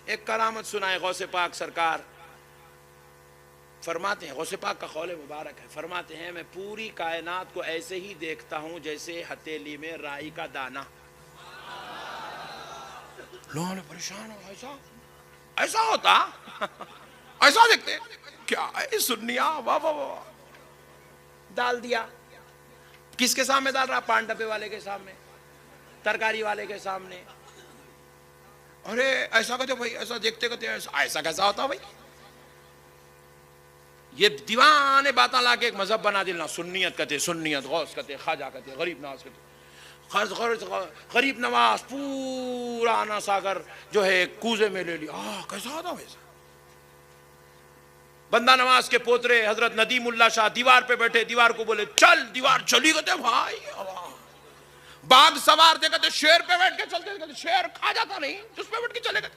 ایک کرامت سنائے غوث پاک سرکار فرماتے ہیں، غوث پاک کا قول مبارک ہے، فرماتے ہیں میں پوری کائنات کو ایسے ہی دیکھتا ہوں جیسے ہتھیلی میں رائی کا دانہ۔ لوگوں نے پریشان ہو، ایسا ہوتا ایسا دیکھتے کیا ہے سنیا، واہ واہ واہ، ڈال دیا۔ کس کے سامنے ڈال رہا؟ پان ڈبے والے کے سامنے، ترکاری والے کے سامنے۔ ارے ایسا کہتے بھائی، ایسا دیکھتے کہتے ایسا کیسا ہوتا بھائی؟ یہ دیوانے باتاں لا کے ایک مذہب بنا دینا، سنیت کہتے، سنیت، غوث کہتے، خواجہ کہتے، غریب نواز کہتے۔ غریب نواز پورا آنا ساگر جو ہے کوزے میں لے لیا، کیسا ہوتا ویسا؟ بندہ نواز کے پوترے حضرت ندیم اللہ شاہ دیوار پہ بیٹھے، دیوار کو بولے چل، دیوار چلی، کہتے بھائی باغ سوار تھے، کہتے شیر پہ بیٹھ کے چلتے، کہتے شیر کھا جاتا نہیں، جس پہ بیٹھ کے چلے گئے۔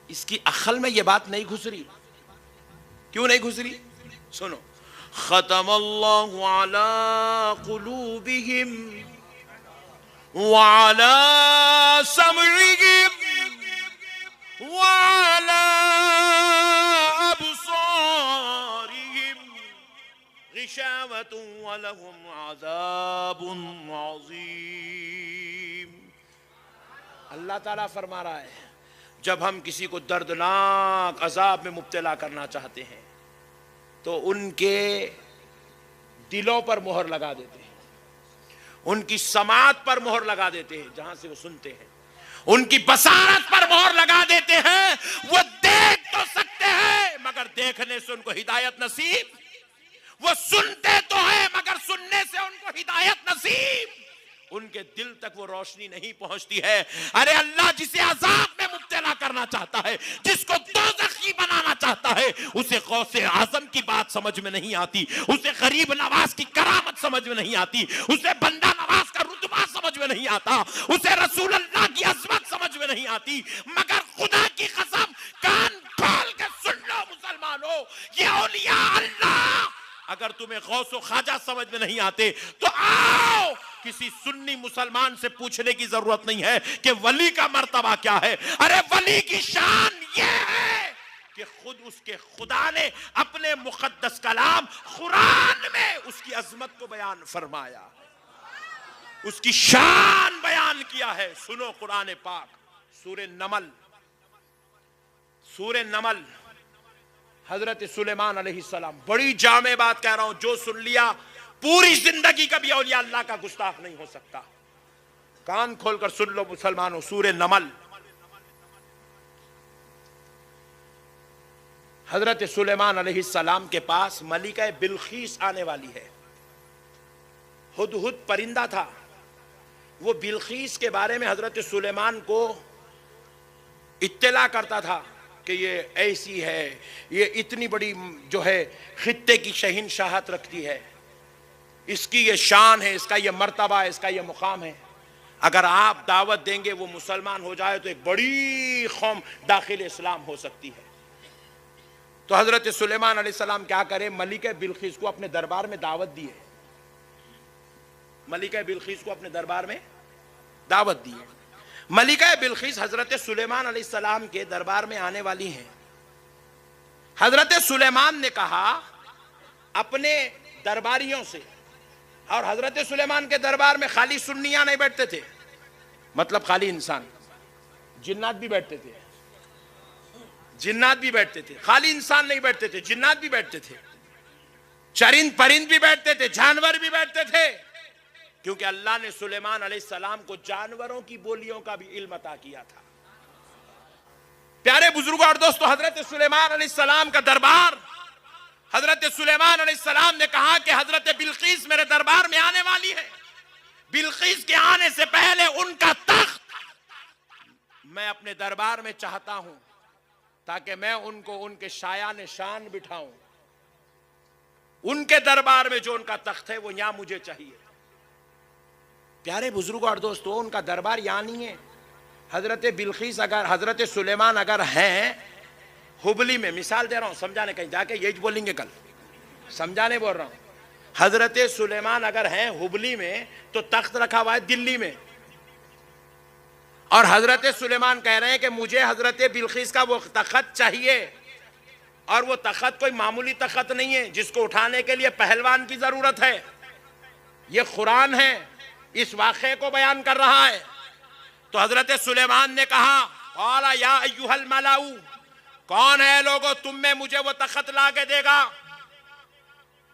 اس کی عقل میں یہ بات نہیں گھسری۔ کیوں نہیں گھسری؟ سنو، ختم اللہ علی قلوبہم وعلی سمعہم وعلی ابصارہم غشاوۃ ولہم عذاب عظیم۔ اللہ تعالیٰ فرما رہا ہے جب ہم کسی کو دردناک عذاب میں مبتلا کرنا چاہتے ہیں تو ان کے دلوں پر مہر لگا دیتے ہیں، ان کی سماعت پر مہر لگا دیتے ہیں، جہاں سے وہ سنتے ہیں، ان کی بصارت پر مہر لگا دیتے ہیں۔ وہ دیکھ تو سکتے ہیں مگر دیکھنے سے ان کو ہدایت نصیب، وہ سنتے تو ہیں مگر سننے سے ان کو ہدایت نصیب، ان کے دل تک وہ روشنی نہیں پہنچتی ہے۔ ارے اللہ جسے عذاب میں مبتلا کرنا چاہتا ہے، جس کو دوزخی بنانا چاہتا ہے، اسے غوث اعظم کی بات سمجھ میں نہیں آتی، اسے غریب نواز کی کرامت سمجھ میں نہیں آتی، اسے بندہ نواز کا رتبہ سمجھ میں نہیں آتا، اسے رسول اللہ کی عظمت سمجھ میں نہیں آتی، مگر خدا کی قسم کان کھول کے سن لو مسلمانوں، یہ اولیاء اللہ اگر تمہیں غوث و خواجہ سمجھ میں نہیں آتے تو آؤ، کسی سنی مسلمان سے پوچھنے کی ضرورت نہیں ہے کہ ولی کا مرتبہ کیا ہے۔ ارے ولی کی شان یہ ہے کہ خود اس کے خدا نے اپنے مقدس کلام قرآن میں اس کی عظمت کو بیان فرمایا، اس کی شان بیان کیا ہے۔ سنو قرآن پاک، سورہ نمل، سورہ نمل، حضرت سلیمان علیہ السلام، بڑی جامع بات کہہ رہا ہوں، جو سن لیا پوری زندگی کبھی اولیاء اللہ کا گستاخ نہیں ہو سکتا۔ کان کھول کر سن لو مسلمانوں، سورہ نمل۔ حضرت سلیمان علیہ السلام کے پاس ملکہ بلقیس آنے والی ہے۔ ہدہد پرندہ تھا، وہ بلقیس کے بارے میں حضرت سلیمان کو اطلاع کرتا تھا کہ یہ ایسی ہے، یہ اتنی بڑی جو ہے خطے کی شہنشاہت رکھتی ہے، اس کی یہ شان ہے، اس کا یہ مرتبہ ہے، اس کا یہ مقام ہے، اگر آپ دعوت دیں گے وہ مسلمان ہو جائے تو ایک بڑی قوم داخل اسلام ہو سکتی ہے۔ تو حضرت سلیمان علیہ السلام کیا کرے، ملکہ بلقیس کو اپنے دربار میں دعوت دیے، ملکہ بلقیس کو اپنے دربار میں دعوت دیے۔ ملکہ بلقیس حضرت سلیمان علیہ السلام کے دربار میں آنے والی ہیں۔ حضرت سلیمان نے کہا اپنے درباریوں سے، اور حضرت سلیمان کے دربار میں خالی سنیاں نہیں بیٹھتے تھے، مطلب خالی انسان، جنات بھی بیٹھتے تھے، جنات بھی بیٹھتے تھے، خالی انسان نہیں بیٹھتے تھے، جنات بھی بیٹھتے تھے، چرند پرند بھی بیٹھتے تھے، جانور بھی بیٹھتے تھے، کیونکہ اللہ نے سلیمان علیہ السلام کو جانوروں کی بولیوں کا بھی علم عطا کیا تھا۔ پیارے بزرگوں اور دوستو، حضرت سلیمان علیہ السلام کا دربار، حضرت سلیمان علیہ السلام نے کہا کہ حضرت بلقیس میرے دربار میں آنے والی ہے، بلقیس کے آنے سے پہلے ان کا تخت میں اپنے دربار میں چاہتا ہوں تاکہ میں ان کو ان کے شایان شان بٹھاؤں، ان کے دربار میں جو ان کا تخت ہے وہ یہاں مجھے چاہیے۔ پیارے بزرگوں اور دوستو، ان کا دربار یہاں نہیں ہے۔ حضرت بلقیس اگر، حضرت سلیمان اگر ہیں ہبلی میں، مثال دے رہا ہوں سمجھانے، کہیں جا کے یہی بولیں گے کل، سمجھانے بول رہا ہوں، حضرت سلیمان اگر ہیں ہبلی میں تو تخت رکھا ہوا ہے دلی میں، اور حضرت سلیمان کہہ رہے ہیں کہ مجھے حضرت بلقیس کا وہ تخت چاہیے، اور وہ تخت کوئی معمولی تخت نہیں ہے جس کو اٹھانے کے لیے پہلوان کی ضرورت ہے. یہ قرآن ہے، اس واقعے کو بیان کر رہا ہے. تو حضرت سلیمان نے کہا قال یا ایھا الملأ، کون ہے لوگوں تم میں مجھے وہ تخت لا کے دے گا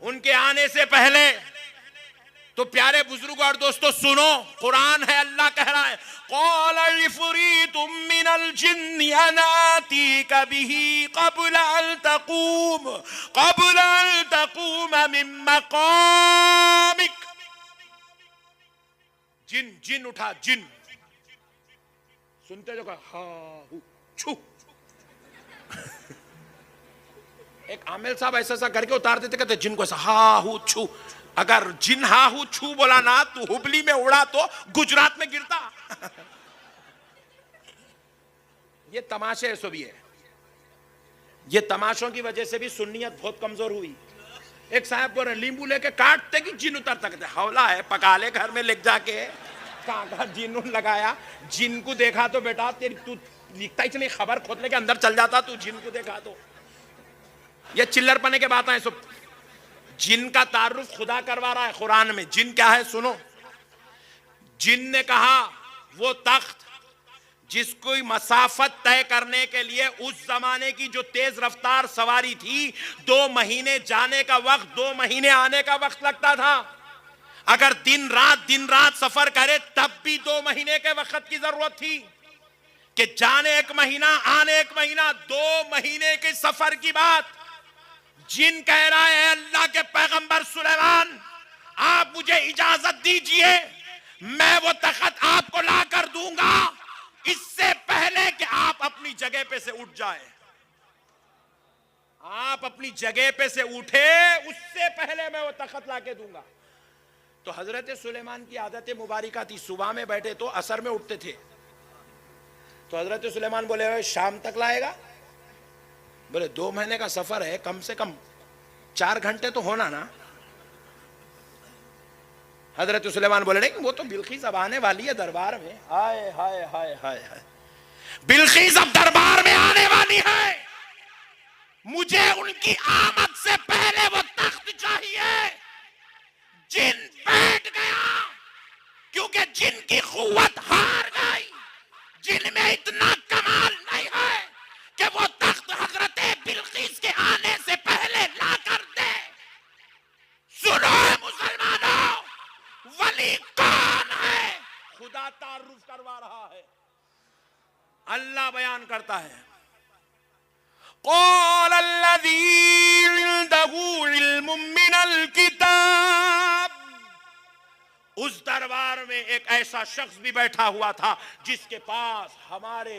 ان کے آنے سے پہلے. تو پیارے بزرگ اور دوستو سنو، قرآن ہے، اللہ کہہ رہا ہے قال عفریت من الجن انا آتیک بہ قبل ان تقوم من مقامک. جن اٹھا، جن سنتے جو کہا ہاں ہو چھو. ایک عامل صاحب ایسا کر کے اتار دیتے، کہتے جن کو ایسا ہاں ہو چھو. اگر جن ہاں ہو چھو بولا نا تو ہبلی میں اڑا تو گجرات میں گرتا. یہ تماشے سو بھی ہے. یہ تماشوں کی وجہ سے بھی سنیت بہت کمزور ہوئی. ایک صاحب کو لیمبو لے کے کاٹتے کہ جن اترتا، کہتے حوالہ ہے پکا لے گھر میں لے جا کے. کہاں جن لگایا، جن کو دیکھا تو بیٹا تیری تو لکھتا ہی چلی خبر کھوتنے کے اندر چل جاتا. تو جن کو دیکھا تو یہ چلر پنے کے بات ہیں سب. جن کا تعارف خدا کروا رہا ہے قرآن میں. جن کیا ہے سنو. جن نے کہا وہ تخت جس کوئی مسافت طے کرنے کے لیے اس زمانے کی جو تیز رفتار سواری تھی 2 مہینے جانے کا وقت 2 مہینے آنے کا وقت لگتا تھا. اگر دن رات سفر کرے تب بھی 2 مہینے کے وقت کی ضرورت تھی کہ جانے 1 مہینہ آنے 1 مہینہ 2 مہینے کے سفر کی بات. جن کہہ رہا ہے اللہ کے پیغمبر سلیمان آپ مجھے اجازت دیجئے میں وہ تخت آپ کو لا کر دوں گا اس سے پہلے کہ آپ اپنی جگہ پہ سے اٹھ جائیں. آپ اپنی جگہ پہ سے اٹھے اس سے پہلے میں وہ تخت لا کے دوں گا. تو حضرت سلیمان کی عادت مبارکہ تھی، صبح میں بیٹھے تو عصر میں اٹھتے تھے. تو حضرت سلیمان بولے شام تک لائے گا؟ بولے 2 مہینے کا سفر ہے، کم سے کم 4 گھنٹے تو ہونا نا. حضرت سلیمان بولے نہیں وہ تو بلقیس اب آنے والی ہے دربار میں. ہائے ہائے ہائے ہائے ہائے، بلقیس اب دربار میں آنے والی ہے، مجھے ان کی آمد سے پہلے وہ تخت چاہیے. جن بیٹھ گیا کیونکہ جن کی قوت ہار گئی. جن میں اتنا کمال نہیں ہے کہ وہ تخت حضرت بلقیس کے آنے سے پہلے لا کر دے. سنو مسلمانوں، ولی کون ہے؟ خدا تعارف کروا رہا ہے. اللہ بیان کرتا ہے قال الذی عنده علم من الکتاب. اس دربار میں ایک ایسا شخص بھی بیٹھا ہوا تھا جس کے پاس ہمارے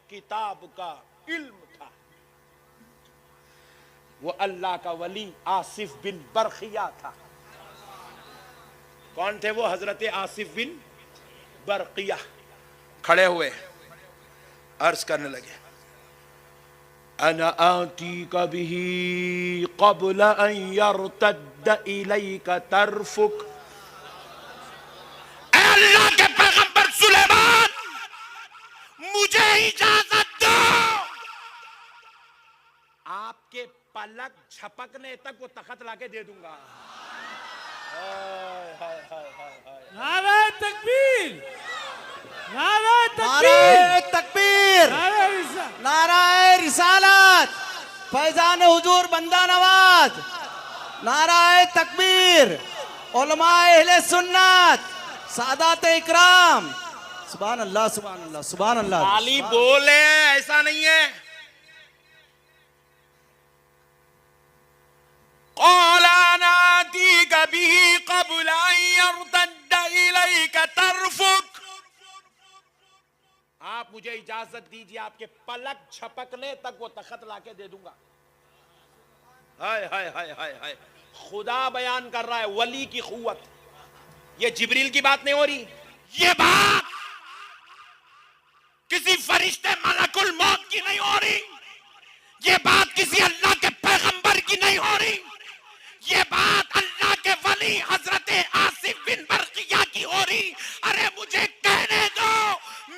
کتاب کا علم تھا. وہ اللہ کا ولی آصف بن برقیہ تھا. کون تھے وہ؟ حضرت آصف بن برقیہ. کھڑے ہوئے عرض کرنے لگے انا آتیک بہ قبل ان یرتد الیک طرفک. اے اللہ کے پیغمبر سلیمان مجھے اجازت دو، آپ کے پلک جھپکنے تک وہ تخت لا کے دے دوں گا. نعرہ تکبیر، نعرہ نعرہ تکبیر، تکبیر، نعرہ رسالت، فیضان حضور بندہ نواز، نعرہ تکبیر، علماء اہل سنت، سادات اکرام. سبحان اللہ سبحان اللہ سبحان اللہ. علی بولے ایسا نہیں ہے. قال انا آتیک بہ قبل ان یرتد الیک طرفک. آپ مجھے اجازت دیجیے آپ کے پلک جھپکنے تک وہ تخت لا کے دے دوں گا. ہائے ہائے ہائے ہائے ہائے، خدا بیان کر رہا ہے ولی کی قوت. یہ جبریل کی بات نہیں ہو رہی، یہ بات کسی فرشتے ملک الموت کی نہیں ہو رہی، یہ بات کسی اللہ کے پیغمبر کی نہیں ہو رہی، یہ بات اللہ کے ولی حضرت آصف بن برقیہ کی ہو رہی. ارے مجھے کہنے دو،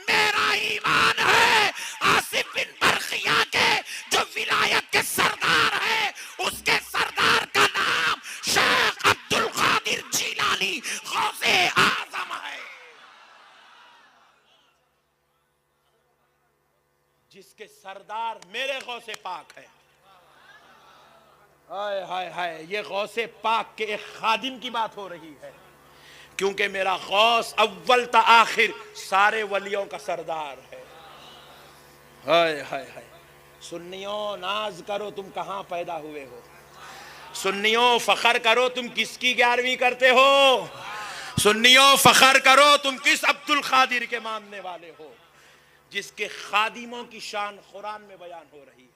میرا جس کے سردار میرے غوث پاک ہے. ہائے ہائے ہائے، یہ غوث پاک کے ایک خادم کی بات ہو رہی ہے، کیونکہ میرا غوث اول تا آخر سارے ولیوں کا سردار ہے. ہائے ہائے ہائے. سنیوں ناز کرو تم کہاں پیدا ہوئے ہو، سنیوں فخر کرو تم کس کی 11ویں کرتے ہو، سنیوں فخر کرو تم کس عبد القادر کے ماننے والے ہو، جس کے خادموں کی شان قرآن میں بیان ہو رہی ہے.